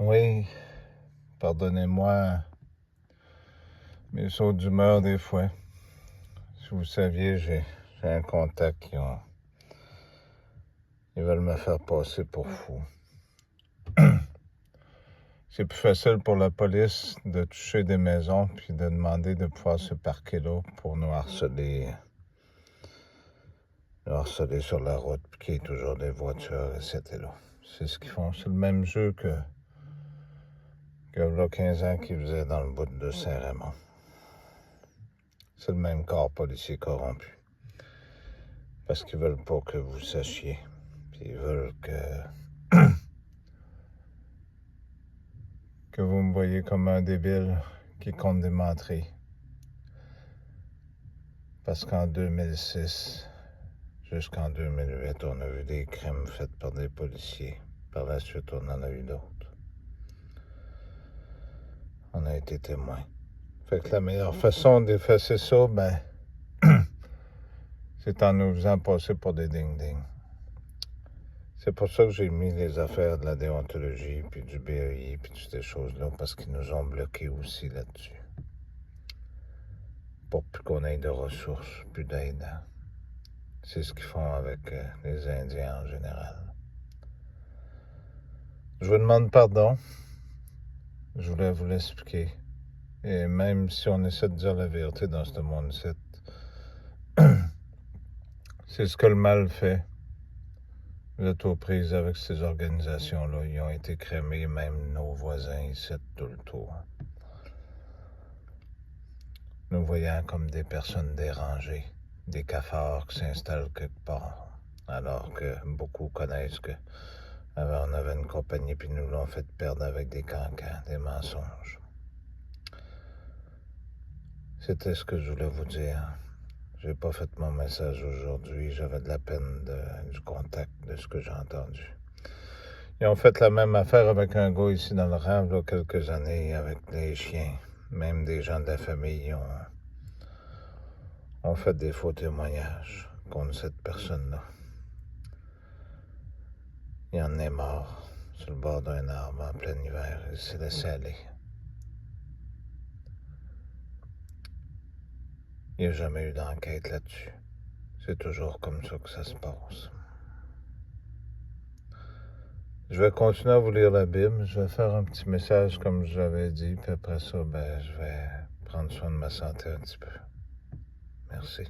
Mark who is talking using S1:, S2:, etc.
S1: Oui, pardonnez-moi mes sauts d'humeur des fois. Si vous saviez, j'ai un contact ils veulent me faire passer pour fou. C'est plus facile pour la police de toucher des maisons puis de demander de pouvoir se parquer là pour nous harceler sur la route, puis qu'il y ait toujours des voitures, etc. C'est ce qu'ils font. C'est le même jeu que là 15 ans qu'ils faisaient dans le bout de Saint-Raymond. C'est le même corps policier corrompu. Parce qu'ils veulent pas que vous sachiez. Puis ils veulent que vous me voyez comme un débile qui compte des menteries. Parce qu'en 2006 jusqu'en 2008, on a vu des crimes faits par des policiers. Par la suite, on en a eu d'autres. On a été témoins. Fait que la meilleure façon d'effacer ça, c'est en nous faisant passer pour des ding-ding. C'est pour ça que j'ai mis les affaires de la déontologie, puis du BEI, puis toutes ces choses-là, parce qu'ils nous ont bloqués aussi là-dessus. Pour plus qu'on ait de ressources, plus d'aide. C'est ce qu'ils font avec les Indiens en général. Je vous demande pardon. Je voulais vous l'expliquer. Et même si on essaie de dire la vérité dans ce monde-ci, c'est ce que le mal fait. Vous êtes aux prises avec ces organisations-là. Ils ont été crémés, même nos voisins ici, tout le tour. Nous voyant comme des personnes dérangées, des cafards qui s'installent quelque part, alors que beaucoup connaissent que avant on avait une compagnie puis nous l'ont fait perdre avec des cancans, des mensonges. C'était ce que je voulais vous dire. J'ai pas fait mon message aujourd'hui, j'avais de la peine du contact de ce que j'ai entendu. Ils ont fait la même affaire avec un gars ici dans le rang, il y a quelques années, avec les chiens. Même des gens de la famille ont fait des faux témoignages contre cette personne-là. Il en est mort sur le bord d'un arbre en plein hiver. Il s'est laissé aller. Il n'y a jamais eu d'enquête là-dessus. C'est toujours comme ça que ça se passe. Je vais continuer à vous lire la Bible. Je vais faire un petit message comme je l'avais dit. Puis après ça, je vais prendre soin de ma santé un petit peu. Merci.